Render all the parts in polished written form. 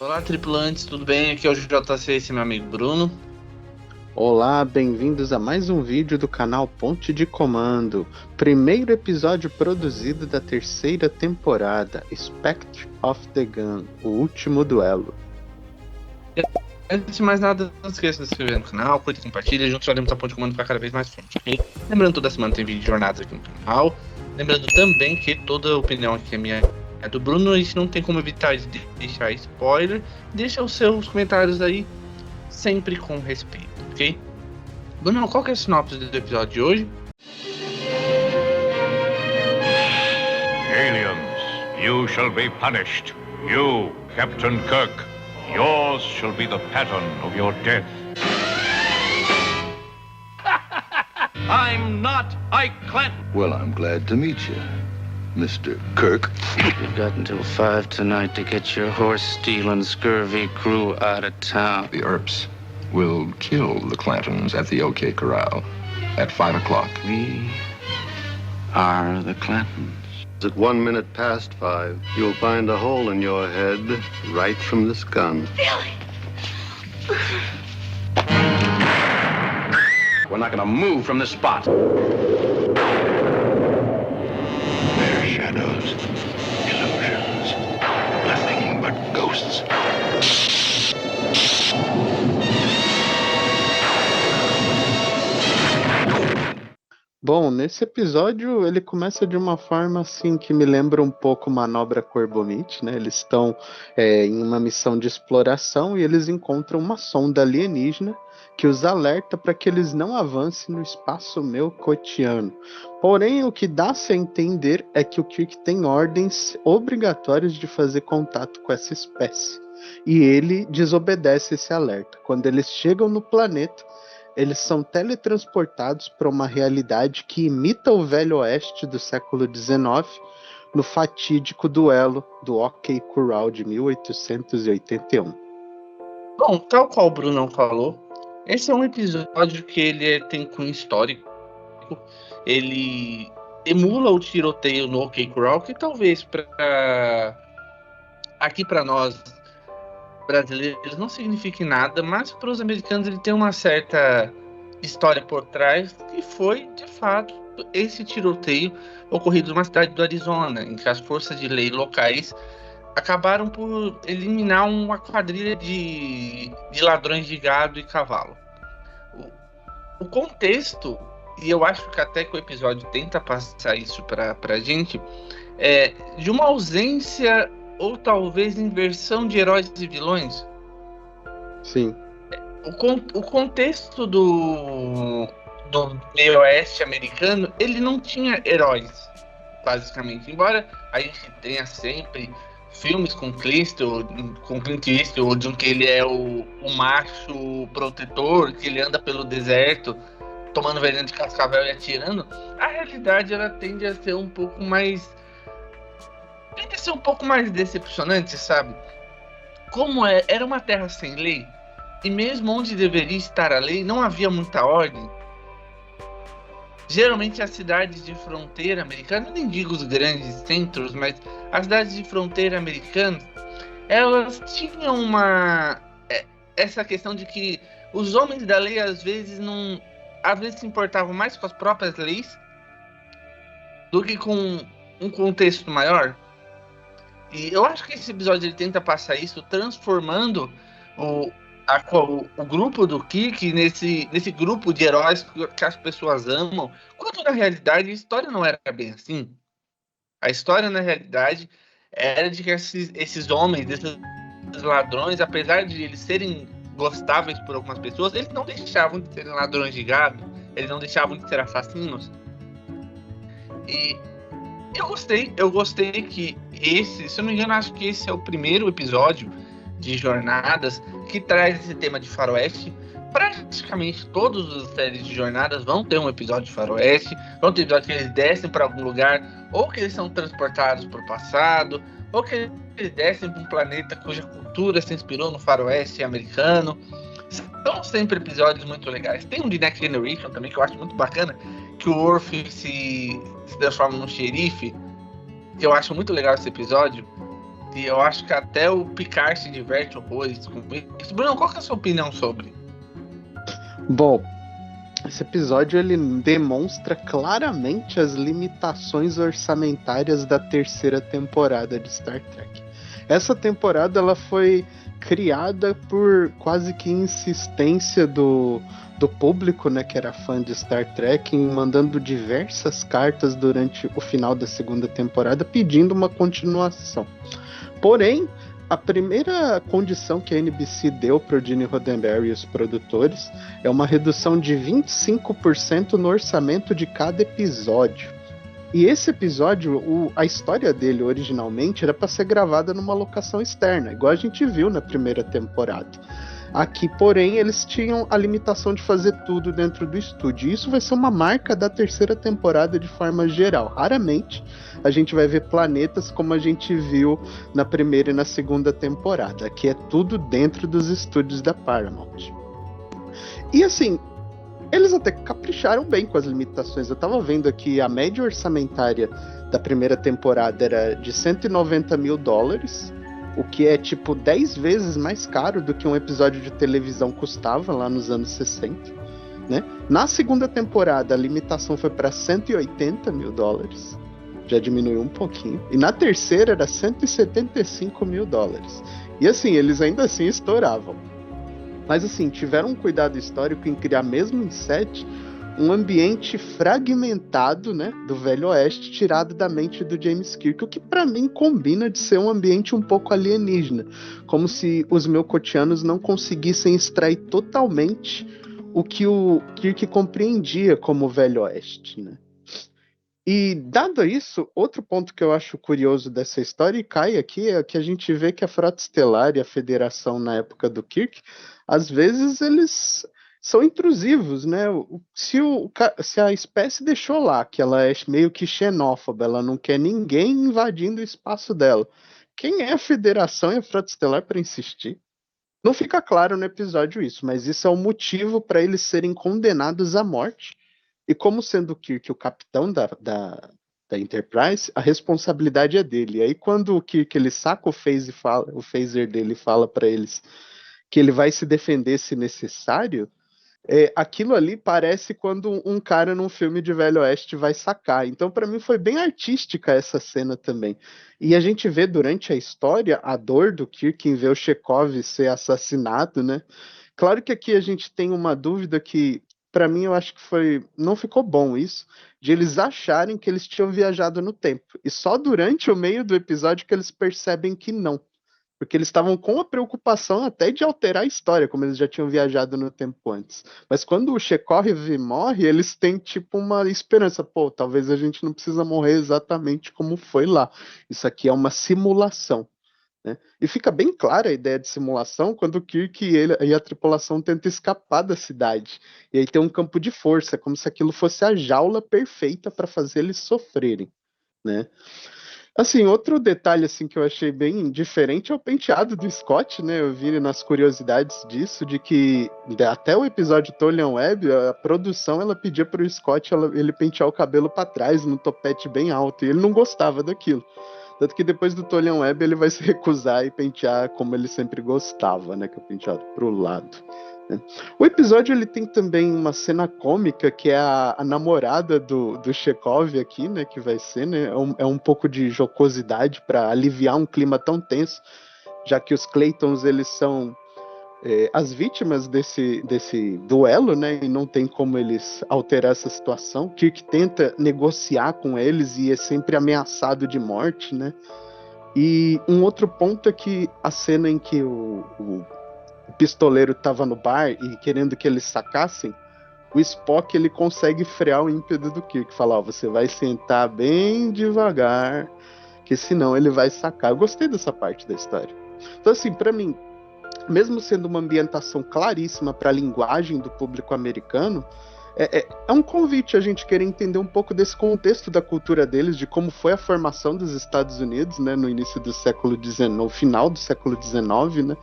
Olá, tripulantes, tudo bem? Aqui é o JC, esse é meu amigo Bruno. Olá, bem-vindos a mais um vídeo do canal Ponte de Comando. Primeiro episódio produzido da terceira temporada, Spectre of the Gun, o último duelo. Antes de mais nada, não esqueça de se inscrever no canal, curta e compartilha, juntos faremos a Ponte de Comando ficar cada vez mais forte, ok? Lembrando, toda semana tem vídeo de jornadas aqui no canal. Lembrando também que toda opinião aqui é minha, é do Bruno, e se não tem como evitar de deixar spoiler, deixa os seus comentários aí, sempre com respeito, ok? Bruno, qual que é a sinopse do episódio de hoje? Aliens, you shall be punished. You, Captain Kirk, yours shall be the pattern of your death. I'm not Ike Clanton. Well, I'm glad to meet you, Mr. Kirk. You've got until 5 tonight to get your horse-stealing, scurvy crew out of town. The Earps will kill the Clantons at the OK Corral at 5 o'clock. We are the Clantons. At 1 minute past 5, you'll find a hole in your head right from this gun. We're not gonna move from this spot. They're shadows, illusions, nothing but ghosts. Bom, nesse episódio ele começa de uma forma assim que me lembra um pouco Manobra Corbomite, né? Eles estão em uma missão de exploração e eles encontram uma sonda alienígena que os alerta para que eles não avancem no espaço melcotiano. Porém, o que dá-se a entender é que o Kirk tem ordens obrigatórias de fazer contato com essa espécie. E ele desobedece esse alerta. Quando eles chegam no planeta, eles são teletransportados para uma realidade que imita o Velho Oeste do século XIX, no fatídico duelo do OK Corral de 1881. Bom, tal qual o Bruno falou, esse é um episódio que ele tem cunho histórico. Ele emula o tiroteio no OK Corral, que talvez aqui para nós brasileiros não signifique nada, mas para os americanos ele tem uma certa história por trás, que foi, de fato, esse tiroteio ocorrido numa cidade do Arizona, em que as forças de lei locais acabaram por eliminar uma quadrilha de ladrões de gado e cavalo. O contexto, e eu acho que até que o episódio tenta passar isso pra gente, é de uma ausência ou talvez inversão de heróis e vilões. Sim. O contexto do meio oeste americano, ele não tinha heróis, basicamente. Embora a gente tenha sempre filmes com Clint Eastwood, em que ele é o macho protetor, que ele anda pelo deserto tomando veneno de cascavel e atirando, a realidade ela tende a ser um pouco mais decepcionante, sabe? Como era uma terra sem lei, e mesmo onde deveria estar a lei, não havia muita ordem. Geralmente as cidades de fronteira americana, nem digo os grandes centros, mas as cidades de fronteira americanas, elas tinham essa questão de que os homens da lei às vezes se importavam mais com as próprias leis do que com um contexto maior. E eu acho que esse episódio ele tenta passar isso, transformando o grupo do Kirk nesse grupo de heróis que as pessoas amam, quando na realidade a história não era bem assim. A história na realidade era de que esses homens, esses ladrões, apesar de eles serem gostáveis por algumas pessoas, eles não deixavam de serem ladrões de gado, eles não deixavam de ser assassinos. E eu gostei que se eu não me engano, acho que esse é o primeiro episódio de Jornadas que traz esse tema de faroeste. Praticamente todas as séries de Jornadas vão ter um episódio de faroeste, vão ter episódios que eles descem para algum lugar, ou que eles são transportados para o passado, ou que eles descem para um planeta cuja cultura se inspirou no faroeste americano. São sempre episódios muito legais. Tem um de Next Generation também que eu acho muito bacana, que o Worf se transforma num xerife, que eu acho muito legal esse episódio, E eu acho que até o Picard se diverte horrores com isso. Bruno, qual que é a sua opinião sobre? Bom, esse episódio ele demonstra claramente as limitações orçamentárias da terceira temporada de Star Trek. Essa temporada ela foi criada por quase que insistência do público, né, que era fã de Star Trek, mandando diversas cartas durante o final da segunda temporada pedindo uma continuação. Porém, a primeira condição que a NBC deu para o Gene Roddenberry e os produtores é uma redução de 25% no orçamento de cada episódio. E esse episódio, a história dele originalmente era para ser gravada numa locação externa, igual a gente viu na primeira temporada. Aqui, porém, eles tinham a limitação de fazer tudo dentro do estúdio. E isso vai ser uma marca da terceira temporada de forma geral. Raramente a gente vai ver planetas como a gente viu na primeira e na segunda temporada. Aqui é tudo dentro dos estúdios da Paramount. E assim, eles até capricharam bem com as limitações. Eu tava vendo aqui, a média orçamentária da primeira temporada era de $190 mil, o que é tipo 10 vezes mais caro do que um episódio de televisão custava lá nos anos 60, né? Na segunda temporada a limitação foi para $180 mil, já diminuiu um pouquinho, e na terceira era $175 mil, e assim, eles ainda assim estouravam. Mas assim, tiveram um cuidado histórico em criar, mesmo em set, um ambiente fragmentado, né, do Velho Oeste, tirado da mente do James Kirk, o que para mim combina de ser um ambiente um pouco alienígena, como se os melcotianos não conseguissem extrair totalmente o que o Kirk compreendia como Velho Oeste, né? E dado isso, outro ponto que eu acho curioso dessa história, e cai aqui, é que a gente vê que a Frota Estelar e a Federação na época do Kirk, às vezes eles são intrusivos, né? Se a espécie deixou lá, que ela é meio que xenófoba, ela não quer ninguém invadindo o espaço dela, quem é a Federação e a Frota Estelar para insistir? Não fica claro no episódio isso, mas isso é o motivo para eles serem condenados à morte. E como sendo o Kirk o capitão da Enterprise, a responsabilidade é dele. E aí quando o Kirk ele saca o phaser dele e fala para eles que ele vai se defender se necessário, aquilo ali parece quando um cara num filme de Velho Oeste vai sacar. Então, para mim, foi bem artística essa cena também. E a gente vê durante a história a dor do Kirk em ver o Chekhov ser assassinado, né? Claro que aqui a gente tem uma dúvida que, para mim, eu acho que não ficou bom isso, de eles acharem que eles tinham viajado no tempo. E só durante o meio do episódio que eles percebem que não. Porque eles estavam com a preocupação até de alterar a história, como eles já tinham viajado no tempo antes. Mas quando o Chekhov morre, eles têm tipo uma esperança. Pô, talvez a gente não precisa morrer exatamente como foi lá. Isso aqui é uma simulação, né? E fica bem clara a ideia de simulação quando o Kirk e a tripulação tentam escapar da cidade. E aí tem um campo de força, como se aquilo fosse a jaula perfeita para fazer eles sofrerem, né? Assim, outro detalhe assim, que eu achei bem diferente é o penteado do Scott, né? Eu vi nas curiosidades disso, de que até o episódio Tolian Web, a produção ela pedia para o Scott ele pentear o cabelo para trás, num topete bem alto, e ele não gostava daquilo. Tanto que depois do Tolian Web ele vai se recusar e pentear como ele sempre gostava, né? Que é o penteado pro lado. O episódio ele tem também uma cena cômica que é a namorada do Chekhov aqui, né, que vai ser, né, é um pouco de jocosidade para aliviar um clima tão tenso, já que os Claytons eles são as vítimas desse duelo, né, e não tem como eles alterar essa situação. Kirk tenta negociar com eles e é sempre ameaçado de morte, né. E um outro ponto é que a cena em que o pistoleiro estava no bar e querendo que eles sacassem, o Spock ele consegue frear o ímpeto do Kirk, falar, ó, você vai sentar bem devagar, que senão ele vai sacar. Eu gostei dessa parte da história. Então assim, para mim, mesmo sendo uma ambientação claríssima para a linguagem do público americano, é um convite a gente querer entender um pouco desse contexto da cultura deles, de como foi a formação dos Estados Unidos, né, no início do século XIX, no final do século XIX, né,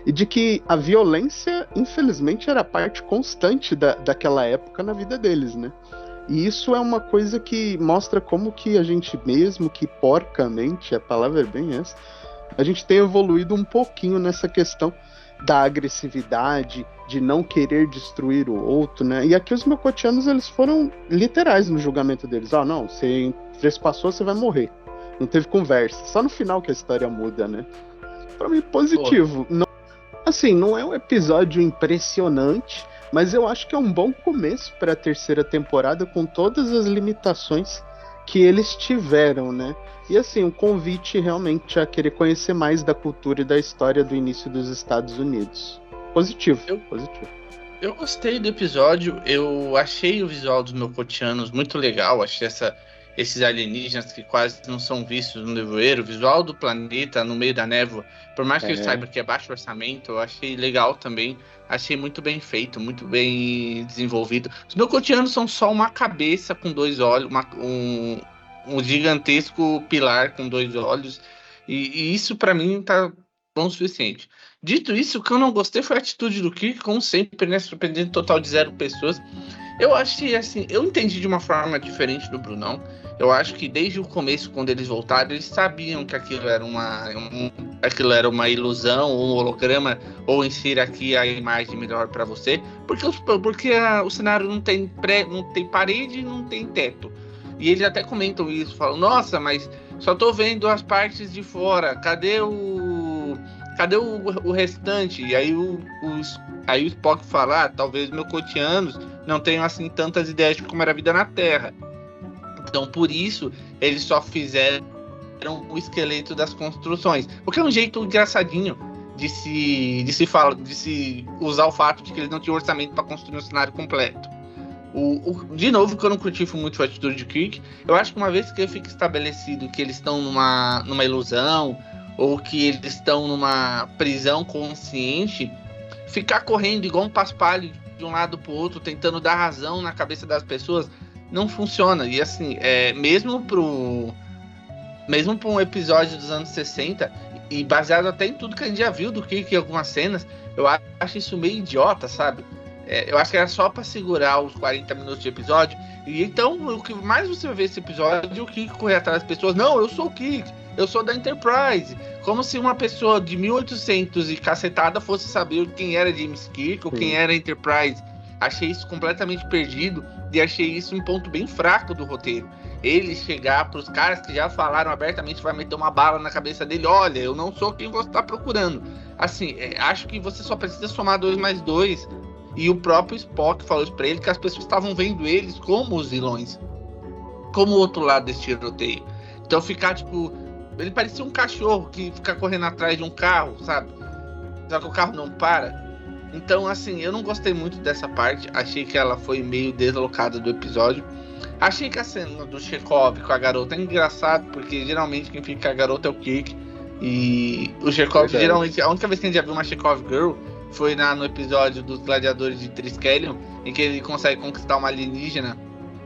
e de que a violência, infelizmente, era parte constante daquela época na vida deles, né. E isso é uma coisa que mostra como que a gente mesmo, que porcamente, a palavra é bem essa, a gente tem evoluído um pouquinho nessa questão da agressividade, de não querer destruir o outro, né? E aqui os Melkotianos, eles foram literais no julgamento deles. Não, você trespassou, você vai morrer. Não teve conversa. Só no final que a história muda, né? Pra mim, positivo. Não, assim, não é um episódio impressionante, mas eu acho que é um bom começo para a terceira temporada, com todas as limitações que eles tiveram, né? E assim, o convite realmente a querer conhecer mais da cultura e da história do início dos Estados Unidos. Positivo. Eu gostei do episódio, eu achei o visual dos Melkotianos muito legal, achei esses alienígenas que quase não são vistos no nevoeiro, o visual do planeta no meio da névoa, por mais que eu saiba que é baixo orçamento, eu achei legal também, achei muito bem feito, muito bem desenvolvido. Os Melkotianos são só uma cabeça com 2 olhos, um gigantesco pilar com 2 olhos, e isso pra mim tá bom o suficiente. Dito isso, o que eu não gostei foi a atitude do Kirk, como sempre, né? Surpreendendo um total de 0 pessoas. Eu achei assim, eu entendi de uma forma diferente do Brunão. Eu acho que desde o começo, quando eles voltaram, eles sabiam que aquilo era uma ilusão, ou um holograma, ou insira aqui a imagem melhor para você, porque o cenário não tem parede e não tem teto. E eles até comentam isso, falam, nossa, mas só tô vendo as partes de fora, cadê o restante? E aí o Spock fala, talvez Melkotianos não tenham assim tantas ideias de como era a vida na Terra. Então por isso eles só fizeram o esqueleto das construções. Porque é um jeito engraçadinho de se usar o fato de que eles não tinham orçamento para construir um cenário completo. De novo, que eu não curti muito a atitude de Kirk. Eu acho que uma vez que fica estabelecido que eles estão numa ilusão, ou que eles estão numa prisão consciente, ficar correndo igual um paspalho de um lado pro outro, tentando dar razão na cabeça das pessoas, não funciona. E assim, mesmo para um episódio dos anos 60, e baseado até em tudo que a gente já viu do Kirk em algumas cenas, eu acho isso meio idiota, sabe? Eu acho que era só para segurar os 40 minutos de episódio. E então, o que mais você vai ver esse episódio é o Kirk correr atrás das pessoas. Não, eu sou o Kirk, eu sou da Enterprise. Como se uma pessoa de 1800 e cacetada fosse saber quem era James Kirk ou quem era Enterprise. Achei isso completamente perdido e achei isso um ponto bem fraco do roteiro. Ele chegar pros caras que já falaram abertamente, vai meter uma bala na cabeça dele. Olha, eu não sou quem você tá procurando. Assim, acho que você só precisa somar 2 mais 2. E o próprio Spock falou isso pra ele, que as pessoas estavam vendo eles como os vilões, como o outro lado desse tiroteio. Então ficar tipo, ele parecia um cachorro que fica correndo atrás de um carro, sabe? Só que o carro não para. Então assim, eu não gostei muito dessa parte, achei que ela foi meio deslocada do episódio. Achei que a cena do Chekhov com a garota é engraçado, porque geralmente quem fica com a garota é o Kirk. E o Chekhov, geralmente, a única vez que a gente já viu uma Chekhov Girl foi no episódio dos Gladiadores de Triskelion, em que ele consegue conquistar uma alienígena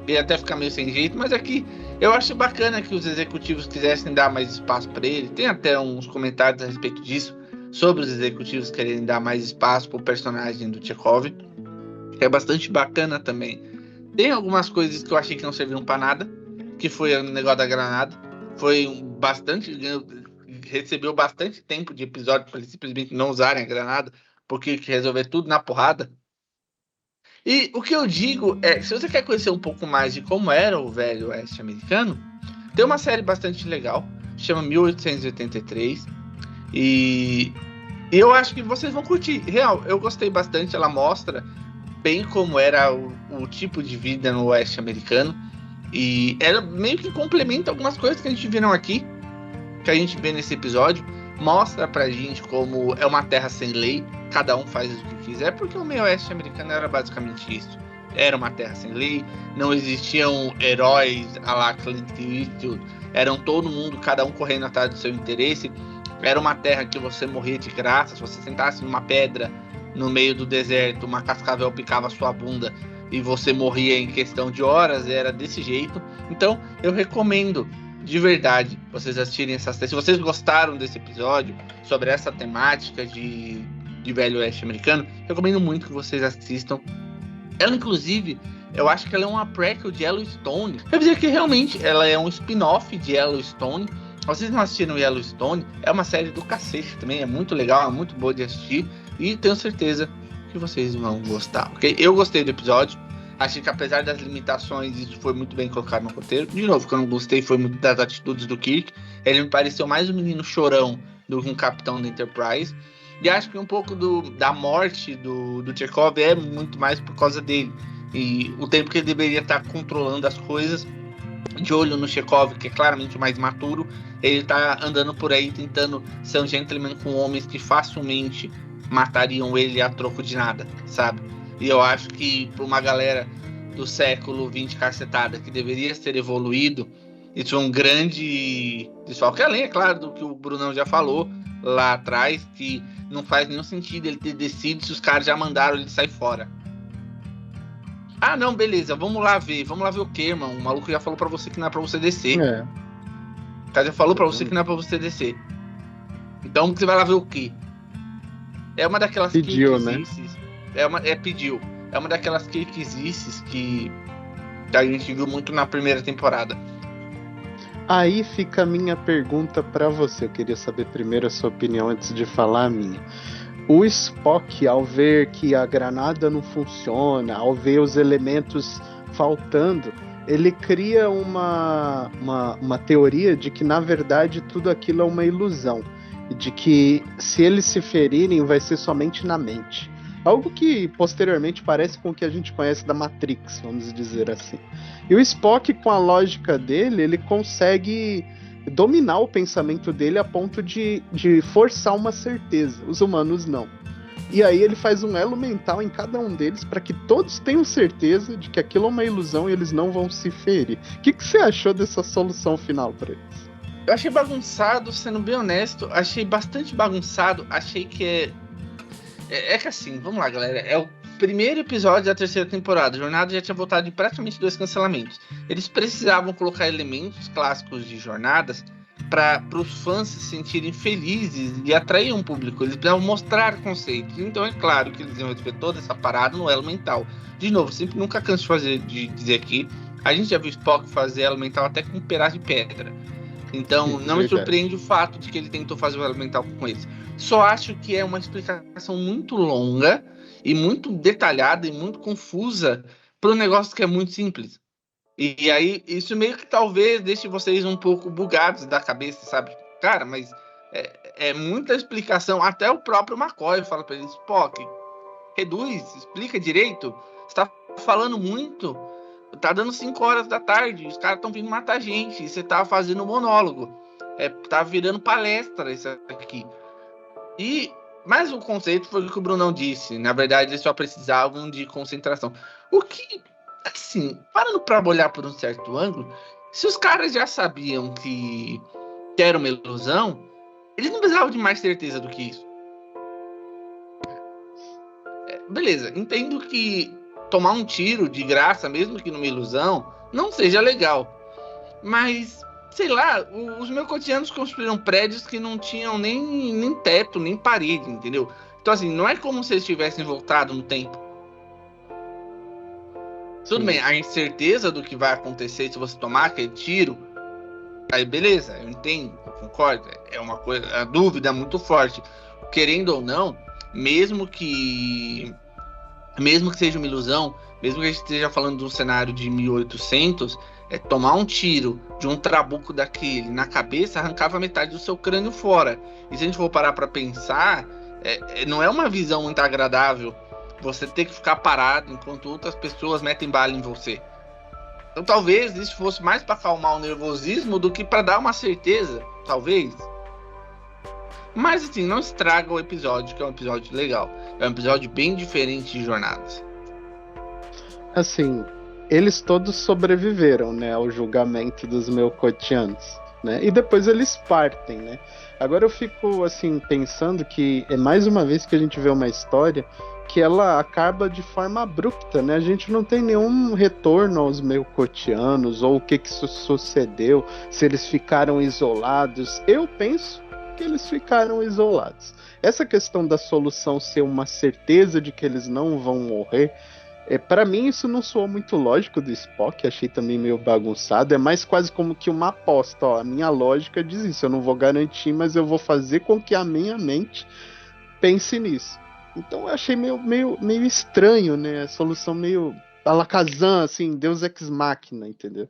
e até ficar meio sem jeito, mas aqui eu acho bacana que os executivos quisessem dar mais espaço para ele. Tem até uns comentários a respeito disso, sobre os executivos quererem dar mais espaço pro personagem do Chekhov, que é bastante bacana também. Tem algumas coisas que eu achei que não serviram para nada, que foi o negócio da granada, recebeu bastante tempo de episódio para eles simplesmente não usarem a granada, porque resolver tudo na porrada. E o que eu digo é, se você quer conhecer um pouco mais de como era o velho oeste americano, tem uma série bastante legal, chama 1883, e eu acho que vocês vão curtir. Real, eu gostei bastante, ela mostra bem como era o tipo de vida no oeste americano, e ela meio que complementa algumas coisas que a gente viu aqui, que a gente vê nesse episódio. Mostra pra gente como é uma terra sem lei, cada um faz o que quiser, porque o meio oeste americano era basicamente isso. Era uma terra sem lei, não existiam heróis à la Clint Eastwood, eram todo mundo, cada um correndo atrás do seu interesse. Era uma terra que você morria de graça, se você sentasse numa pedra no meio do deserto, uma cascavel picava a sua bunda e você morria em questão de horas, era desse jeito. Então eu recomendo de verdade vocês assistirem essa série. Se vocês gostaram desse episódio sobre essa temática de velho oeste americano, recomendo muito que vocês assistam. Ela, inclusive, eu acho que ela é uma prequel de Yellowstone. Quer dizer que realmente ela é um spin-off de Yellowstone. vocês não assistiram Yellowstone, é uma série do cacete também, é muito legal, é muito boa de assistir, e tenho certeza que vocês vão gostar, ok? Eu gostei do episódio, achei que apesar das limitações, isso foi muito bem colocado no roteiro. De novo, o que eu não gostei foi muito das atitudes do Kirk, ele me pareceu mais um menino chorão do que um capitão da Enterprise, e acho que um pouco da morte do Chekhov é muito mais por causa dele, e o tempo que ele deveria estar controlando as coisas, de olho no Chekhov, que é claramente o mais maturo, ele tá andando por aí tentando ser um gentleman com homens que facilmente matariam ele a troco de nada, sabe? E eu acho que para uma galera do século XX cacetada que deveria ser evoluído, isso é um grande desfalque, além, é claro, do que o Brunão já falou lá atrás, que não faz nenhum sentido ele ter decidido se os caras já mandaram ele sair fora. Ah, não, beleza, vamos lá ver o que, irmão? O maluco já falou pra você que não é pra você descer. O cara já falou pra você que não é pra você descer. Então você vai lá ver o quê? É uma daquelas pediu, né? Pediu. É uma daquelas quequizices que a gente viu muito na primeira temporada. Aí fica a minha pergunta pra você. Eu queria saber primeiro a sua opinião antes de falar a minha. O Spock, ao ver que a granada não funciona, ao ver os elementos faltando, ele cria uma teoria de que, na verdade, tudo aquilo é uma ilusão. E de que, se eles se ferirem, vai ser somente na mente. Algo que, posteriormente, parece com o que a gente conhece da Matrix, vamos dizer assim. E o Spock, com a lógica dele, ele consegue dominar o pensamento dele a ponto de forçar uma certeza. Os humanos não. E aí ele faz um elo mental em cada um deles para que todos tenham certeza de que aquilo é uma ilusão e eles não vão se ferir. O que você achou dessa solução final para eles? Eu achei bagunçado, sendo bem honesto. Achei bastante bagunçado. Achei que é que assim, vamos lá, galera. É o primeiro episódio da terceira temporada. A Jornada já tinha voltado de praticamente 2 cancelamentos. Eles precisavam colocar elementos clássicos de Jornadas para os fãs se sentirem felizes e atrair um público. Eles precisavam mostrar conceitos. Então é claro que eles iam resolver toda essa parada no elo mental. De novo, sempre nunca canso de dizer aqui, a gente já viu Spock fazer elo mental até com um pedaço de pedra. Então não me surpreende o fato de que ele tentou fazer o elo mental com eles. Só acho que é uma explicação muito longa e muito detalhada e muito confusa para um negócio que é muito simples. E aí, isso meio que talvez deixe vocês um pouco bugados da cabeça, sabe? Cara, mas é muita explicação. Até o próprio McCoy fala para ele, Spock, reduz, explica direito. Você tá falando muito. Tá dando 5 horas da tarde, os caras estão vindo matar a gente. E você tá fazendo um monólogo. Tá virando palestra isso aqui. Mas o conceito foi o que o Brunão disse. Na verdade, eles só precisavam de concentração. O que, assim, parando pra olhar por um certo ângulo, se os caras já sabiam que era uma ilusão, eles não precisavam de mais certeza do que isso. Beleza, entendo que tomar um tiro de graça, mesmo que numa ilusão, não seja legal. Mas, sei lá, os melcotianos construíram prédios que não tinham nem teto, nem parede, entendeu? Então, assim, não é como se eles tivessem voltado no tempo. Tudo bem, a incerteza do que vai acontecer se você tomar aquele tiro, aí beleza, eu entendo, eu concordo, é uma coisa, a dúvida é muito forte. Querendo ou não, mesmo que seja uma ilusão, mesmo que a gente esteja falando de um cenário de 1800, tomar um tiro de um trabuco daquele na cabeça arrancava metade do seu crânio fora. E se a gente for parar para pensar, não é uma visão muito agradável você ter que ficar parado enquanto outras pessoas metem bala em você. Então talvez isso fosse mais para acalmar o nervosismo do que para dar uma certeza, talvez. Mas assim, não estraga o episódio, que é um episódio legal. É um episódio bem diferente de Jornadas. Assim, eles todos sobreviveram, né, ao julgamento dos melcotianos, né? E depois eles partem, né? Agora eu fico, assim, pensando que é mais uma vez que a gente vê uma história que ela acaba de forma abrupta, né? A gente não tem nenhum retorno aos melcotianos, ou o que sucedeu, se eles ficaram isolados. Eu penso que eles ficaram isolados. Essa questão da solução ser uma certeza de que eles não vão morrer, Para mim isso não soou muito lógico do Spock, achei também meio bagunçado, é mais quase como que uma aposta, ó, a minha lógica diz isso, eu não vou garantir, mas eu vou fazer com que a minha mente pense nisso. Então eu achei meio estranho, né, a solução meio Alakazam, assim, Deus Ex Machina, entendeu?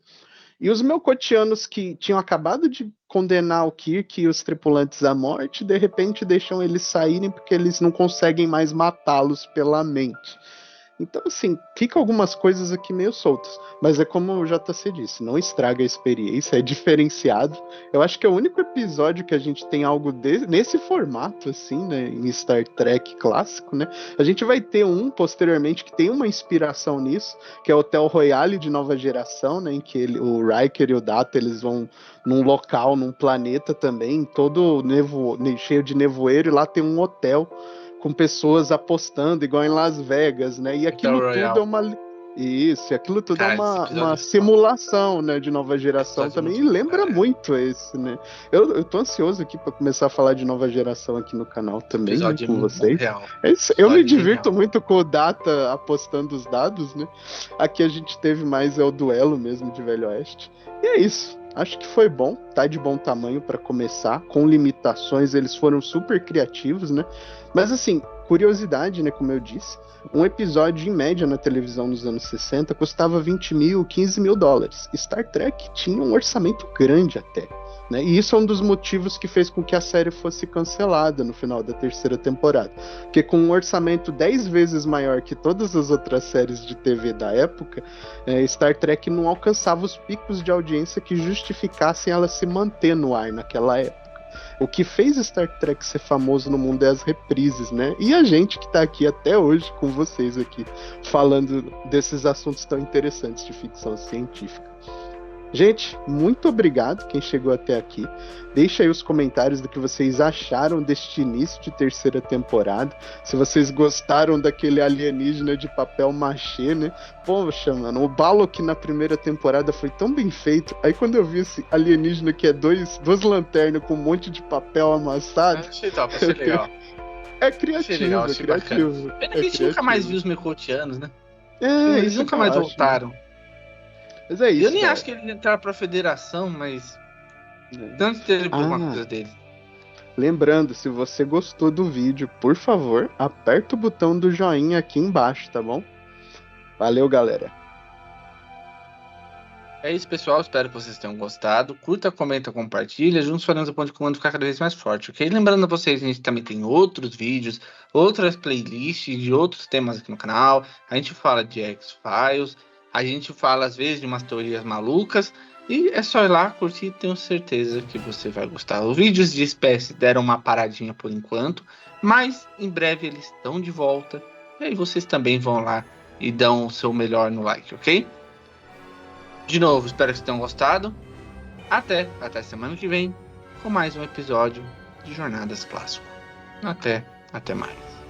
E os melcotianos que tinham acabado de condenar o Kirk e os tripulantes à morte, de repente deixam eles saírem porque eles não conseguem mais matá-los pela mente. Então, assim, fica algumas coisas aqui meio soltas. Mas é como o JC disse, não estraga a experiência, é diferenciado. Eu acho que é o único episódio que a gente tem algo nesse formato, assim, né? Em Star Trek clássico, né? A gente vai ter um posteriormente que tem uma inspiração nisso, que é o Hotel Royale de Nova Geração, né? Em que o Riker e o Data eles vão num local, num planeta também, todo cheio de nevoeiro, e lá tem um hotel com pessoas apostando, igual em Las Vegas, né? E aquilo tudo é uma. Isso, e aquilo tudo é uma simulação, né, de Nova Geração também, e lembra muito esse, né? Eu tô ansioso aqui para começar a falar de Nova Geração aqui no canal também, né, com vocês. Eu me divirto muito com o Data apostando os dados, né? Aqui a gente teve mais o duelo mesmo de Velho Oeste. E é isso. Acho que foi bom, tá de bom tamanho para começar, com limitações, eles foram super criativos, né? Mas assim, curiosidade, né, como eu disse, um episódio em média na televisão nos anos 60 custava 20 mil, 15 mil dólares. Star Trek tinha um orçamento grande até, né? E isso é um dos motivos que fez com que a série fosse cancelada no final da terceira temporada. Porque com um orçamento 10 vezes maior que todas as outras séries de TV da época, Star Trek não alcançava os picos de audiência que justificassem ela se manter no ar naquela época. O que fez Star Trek ser famoso no mundo é as reprises, né? E a gente que tá aqui até hoje com vocês aqui, falando desses assuntos tão interessantes de ficção científica. Gente, muito obrigado quem chegou até aqui. Deixa aí os comentários do que vocês acharam deste início de terceira temporada. Se vocês gostaram daquele alienígena de papel machê, né? Poxa, mano, o Balok na primeira temporada foi tão bem feito. Aí quando eu vi esse alienígena que é duas lanternas com um monte de papel amassado... Achei top, achei legal. É criativo, legal, é criativo. Pena que a gente nunca mais viu os Melcotianos, né? Eles nunca mais voltaram. Mas é isso, eu nem acho que ele entraram pra federação, mas tanto teve alguma coisa dele. Lembrando, se você gostou do vídeo, por favor, aperta o botão do joinha aqui embaixo, tá bom? Valeu, galera. É isso, pessoal. Espero que vocês tenham gostado. Curta, comenta, compartilha. Juntos faremos o ponto de comando ficar cada vez mais forte, ok? Lembrando a vocês, a gente também tem outros vídeos, outras playlists de outros temas aqui no canal. A gente fala de X-Files, a gente fala às vezes de umas teorias malucas. E é só ir lá curtir, tenho certeza que você vai gostar. Os vídeos de espécie deram uma paradinha por enquanto, mas em breve eles estão de volta. E aí vocês também vão lá e dão o seu melhor no like, ok? De novo, espero que vocês tenham gostado. Até semana que vem com mais um episódio de Jornadas Clássico. Até mais.